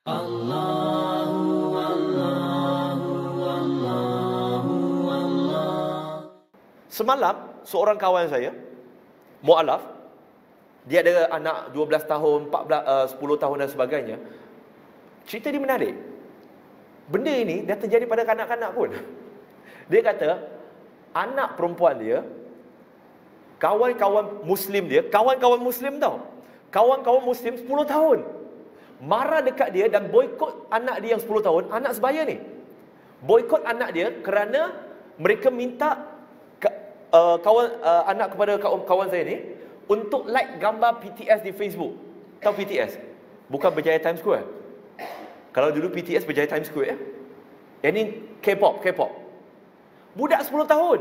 Allahu Allahu Allahu Allah. Semalam, seorang kawan saya, mu'alaf, dia ada anak 12 tahun, 10 tahun dan sebagainya. Cerita dia menarik. Benda ini dah terjadi pada kanak-kanak pun. Dia kata, anak perempuan dia, kawan-kawan Muslim dia, kawan-kawan Muslim tau, kawan-kawan Muslim 10 tahun, marah dekat dia dan boikot anak dia yang 10 tahun, anak sebaya ni. Boikot anak dia kerana mereka minta anak kepada kawan saya ni untuk like gambar BTS di Facebook. Tahu BTS? Bukan Berjaya Times Square. Kalau dulu BTS Berjaya Times Square, yang ni K-pop. Budak 10 tahun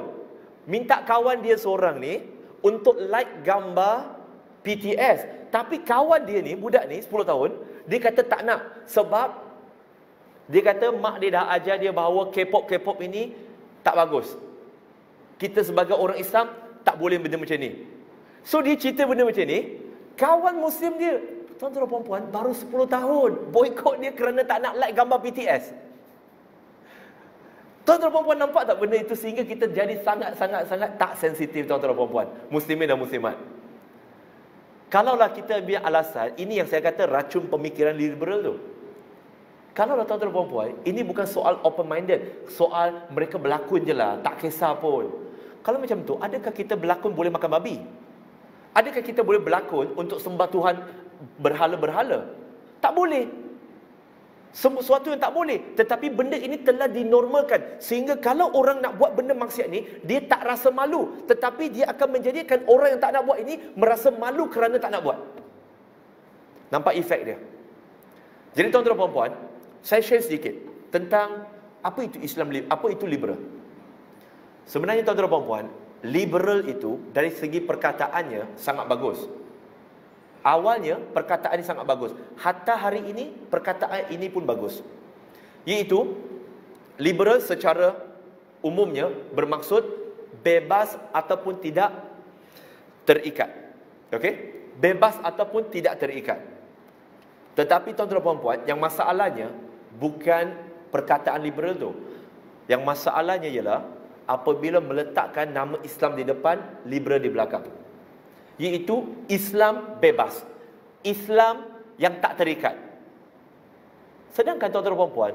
minta kawan dia seorang ni untuk like gambar BTS. Tapi kawan dia ni, budak ni 10 tahun, dia kata tak nak. Sebab dia kata mak dia dah ajar dia bahawa K-pop ini tak bagus. Kita sebagai orang Islam tak boleh benda macam ni. So dia cerita benda macam ni. Kawan Muslim dia, tuan-tuan dan puan-puan, baru 10 tahun, boikot dia kerana tak nak like gambar BTS. Tuan-tuan dan puan-puan, nampak tak benda itu? Sehingga kita jadi sangat tak sensitif, tuan-tuan dan puan-puan, Muslimin dan Muslimat. Kalaulah kita biar alasan, ini yang saya kata racun pemikiran liberal tu. Kalaulah tuan-tuan dan puan-puan, ini bukan soal open-minded, soal mereka berlakon je lah, tak kisah pun. Kalau macam tu, adakah kita berlakon boleh makan babi? Adakah kita boleh berlakon untuk sembah Tuhan berhala-berhala? Tak boleh. Sesuatu yang tak boleh. Tetapi benda ini telah dinormalkan. Sehingga kalau orang nak buat benda maksiat ni, dia tak rasa malu. Tetapi dia akan menjadikan orang yang tak nak buat ini merasa malu kerana tak nak buat. Nampak efek dia? Jadi tuan-tuan dan puan-puan, saya share sedikit tentang apa itu Islam, apa itu liberal. Sebenarnya tuan-tuan dan puan-puan, liberal itu dari segi perkataannya sangat bagus. Awalnya perkataan ini sangat bagus. Hatta hari ini perkataan ini pun bagus. Iaitu liberal secara umumnya bermaksud bebas ataupun tidak terikat. Okey? Bebas ataupun tidak terikat. Tetapi tuan-tuan dan puan-puan, yang masalahnya bukan perkataan liberal tu. Yang masalahnya ialah apabila meletakkan nama Islam di depan, liberal di belakang. Iaitu Islam bebas, Islam yang tak terikat. Sedangkan tuan-tuan dan puan-puan,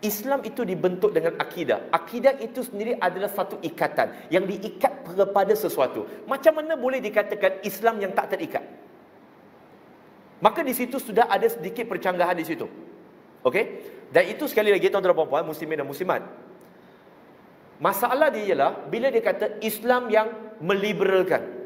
Islam itu dibentuk dengan akidah. Akidah itu sendiri adalah satu ikatan yang diikat kepada sesuatu. Macam mana boleh dikatakan Islam yang tak terikat? Maka di situ sudah ada sedikit percanggahan di situ. Okey? Dan itu sekali lagi tuan-tuan dan puan-puan, muslimin dan muslimat, masalah dia ialah bila dia kata Islam yang meliberalkan.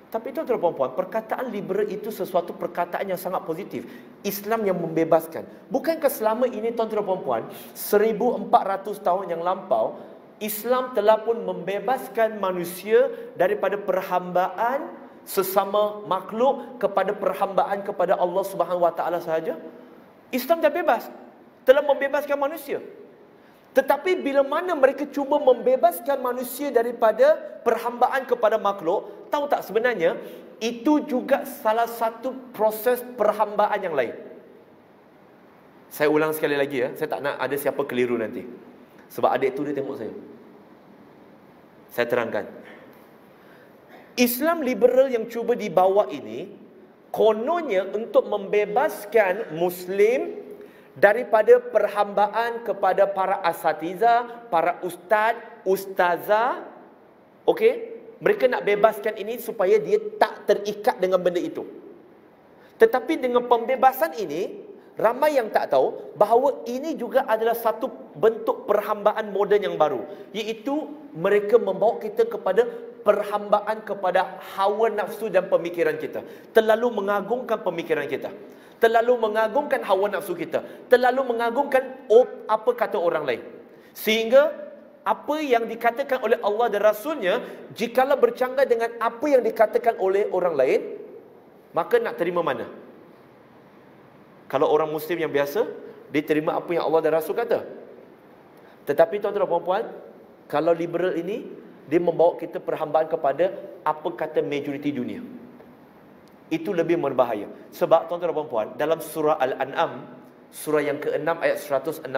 Tapi tuan-tuan dan puan-puan, perkataan liberal itu sesuatu perkataan yang sangat positif. Islam yang membebaskan. Bukankah selama ini tuan-tuan dan puan-puan, 1400 tahun yang lampau, Islam telah pun membebaskan manusia daripada perhambaan sesama makhluk kepada perhambaan kepada Allah Subhanahu Wa Taala sahaja? Islam dah bebas, telah membebaskan manusia. Tetapi bila mana mereka cuba membebaskan manusia daripada perhambaan kepada makhluk, tahu tak sebenarnya itu juga salah satu proses perhambaan yang lain. Saya ulang sekali lagi ya, saya tak nak ada siapa keliru nanti. Sebab adik tu dia tengok saya. Saya terangkan. Islam liberal yang cuba dibawa ini kononnya untuk membebaskan Muslim daripada perhambaan kepada para asatiza, para ustazah. Okey? Mereka nak bebaskan ini supaya dia tak terikat dengan benda itu. Tetapi dengan pembebasan ini, ramai yang tak tahu bahawa ini juga adalah satu bentuk perhambaan moden yang baru. Iaitu mereka membawa kita kepada perhambaan kepada hawa nafsu dan pemikiran kita. Terlalu mengagungkan pemikiran kita, terlalu mengagungkan hawa nafsu kita, terlalu mengagungkan apa kata orang lain. Sehingga apa yang dikatakan oleh Allah dan Rasulnya, jikalau bercanggah dengan apa yang dikatakan oleh orang lain, maka nak terima mana? Kalau orang Muslim yang biasa, dia terima apa yang Allah dan Rasul kata. Tetapi tuan-tuan dan puan-puan, kalau liberal ini, dia membawa kita perhambaan kepada apa kata majoriti dunia. itu lebih berbahaya. Sebab tuan-tuan dan puan-puan, dalam surah Al-An'am, surah yang ke-6 ayat 116,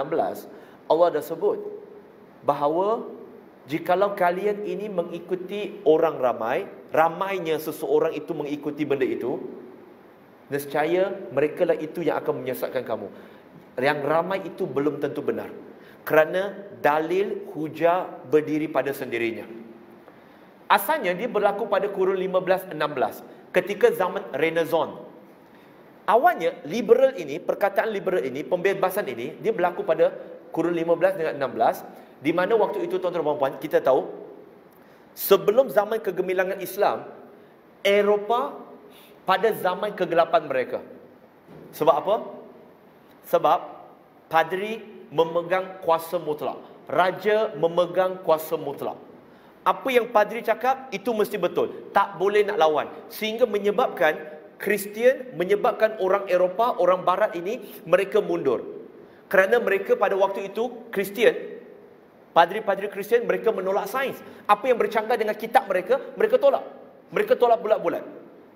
Allah dah sebut bahawa jikalau kalian ini mengikuti orang ramai, ramainya seseorang itu mengikuti benda itu, nescaya mereka lah itu yang akan menyesatkan kamu. Yang ramai itu belum tentu benar, kerana dalil hujah berdiri pada sendirinya. Asalnya dia berlaku pada kurun 15-16, ketika zaman Renaissance. Awalnya liberal ini, perkataan liberal ini, pembebasan ini, dia berlaku pada kurun 15 dengan 16, di mana waktu itu tuan-tuan dan puan-puan, kita tahu sebelum zaman kegemilangan Islam, Eropah pada zaman kegelapan mereka. Sebab apa? Sebab padri memegang kuasa mutlak, raja memegang kuasa mutlak. Apa yang padri cakap itu mesti betul, tak boleh nak lawan, sehingga menyebabkan Kristian, menyebabkan orang Eropah, orang Barat ini mereka mundur. Kerana mereka pada waktu itu Kristian, padri-padri Kristian, mereka menolak sains. Apa yang bercanggah dengan kitab mereka, mereka tolak. Mereka tolak bulat-bulat.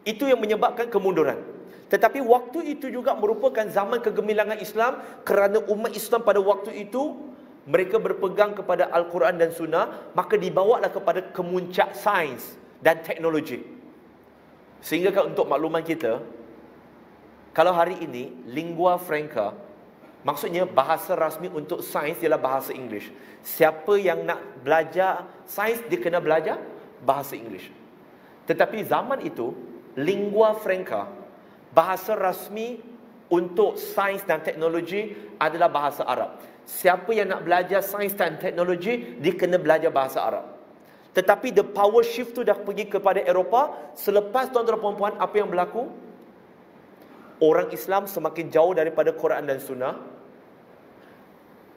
Itu yang menyebabkan kemunduran. Tetapi waktu itu juga merupakan zaman kegemilangan Islam, kerana umat Islam pada waktu itu mereka berpegang kepada Al-Quran dan Sunnah, maka dibawalah kepada kemuncak sains dan teknologi. Sehingga untuk makluman kita, kalau hari ini lingua franca, maksudnya bahasa rasmi untuk sains ialah bahasa Inggeris. Siapa yang nak belajar sains, dia kena belajar bahasa Inggeris. Tetapi zaman itu, lingua franca, bahasa rasmi untuk sains dan teknologi adalah bahasa Arab. Siapa yang nak belajar sains dan teknologi, dia kena belajar bahasa Arab. Tetapi the power shift tu dah pergi kepada Eropah. Selepas tuan-tuan dan puan-puan, apa yang berlaku? Orang Islam semakin jauh daripada Quran dan Sunnah.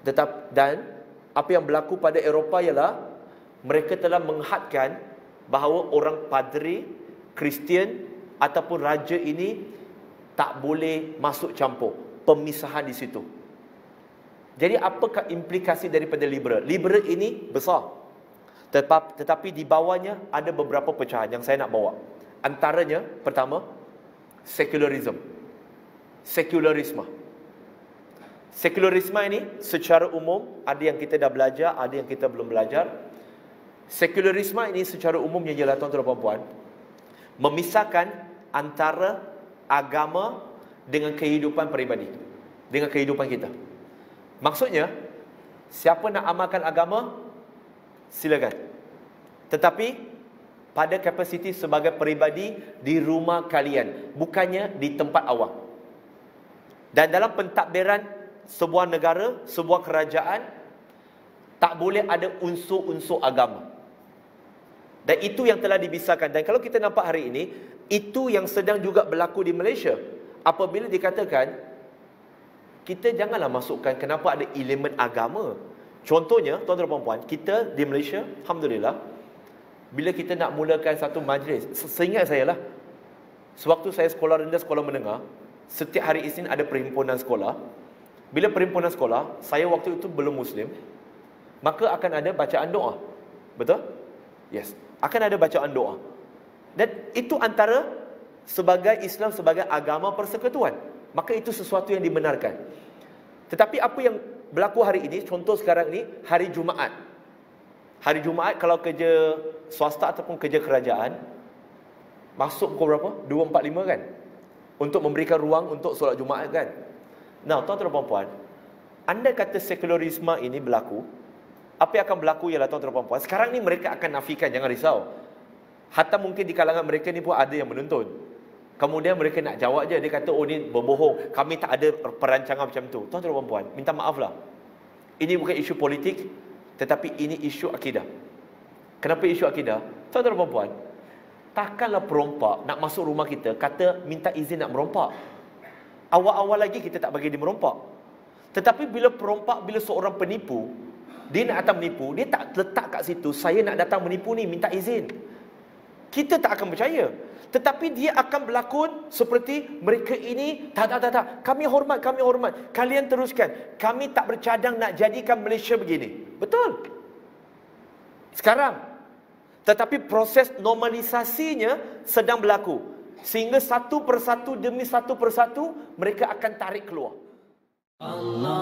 Dan apa yang berlaku pada Eropah ialah mereka telah menghadkan bahawa orang padri, Kristian ataupun raja ini tak boleh masuk campur. Pemisahan di situ. Jadi apakah implikasi daripada liberal? Liberal ini besar. Tetapi di bawahnya ada beberapa pecahan yang saya nak bawa. Antaranya, pertama, sekularisme. Sekularisme. Sekularisme ini secara umum, ada yang kita dah belajar, ada yang kita belum belajar. Sekularisme ini secara umumnya ialah, tuan-tuan dan puan-puan, memisahkan antara agama dengan kehidupan peribadi, dengan kehidupan kita. Maksudnya, siapa nak amalkan agama, silakan. Tetapi pada kapasiti sebagai peribadi di rumah kalian, bukannya di tempat awam. Dan dalam pentadbiran sebuah negara, sebuah kerajaan, tak boleh ada unsur-unsur agama. Dan itu yang telah dibisarkan. Dan kalau kita nampak hari ini, itu yang sedang juga berlaku di Malaysia. Apabila dikatakan, kita janganlah masukkan kenapa ada elemen agama. Contohnya, tuan-tuan dan puan-puan, kita di Malaysia, Alhamdulillah, bila kita nak mulakan satu majlis, seingat saya lah, sewaktu saya sekolah rendah, sekolah menengah, setiap hari Isnin ada perhimpunan sekolah. Bila perhimpunan sekolah, saya waktu itu belum Muslim, maka akan ada bacaan doa. Betul? Yes. Akan ada bacaan doa. Dan itu antara sebagai Islam, sebagai agama persekutuan. Maka itu sesuatu yang dibenarkan. Tetapi apa yang berlaku hari ini, contoh sekarang ni, hari Jumaat. Hari Jumaat kalau kerja swasta ataupun kerja kerajaan, masuk pukul berapa? 2.45 kan? Untuk memberikan ruang untuk solat Jumaat kan? Nah, tuan-tuan dan puan-puan, anda kata sekularisme ini berlaku, apa yang akan berlaku ialah, tuan-tuan dan puan-puan, sekarang ni mereka akan nafikan, jangan risau. Hatta mungkin di kalangan mereka ni pun ada yang menuntun. Kemudian mereka nak jawab je, dia kata, oh ni berbohong, kami tak ada perancangan macam tu. Tuan-tuan dan puan-puan, minta maaflah. Ini bukan isu politik, tetapi ini isu akidah. Kenapa isu akidah? Tuan-tuan dan puan-puan, takkanlah perompak nak masuk rumah kita, kata minta izin nak merompak. Awal-awal lagi kita tak bagi dia merompak. Tetapi bila perompak, bila seorang penipu, dia nak datang menipu, dia tak letak kat situ, saya nak datang menipu ni, minta izin. Kita tak akan percaya. Tetapi dia akan berlakon seperti mereka ini, tak. Kami hormat. Kalian teruskan. Kami tak bercadang nak jadikan Malaysia begini. Betul. Sekarang. Tetapi proses normalisasinya sedang berlaku. Sehingga satu persatu demi satu persatu mereka akan tarik keluar. Allah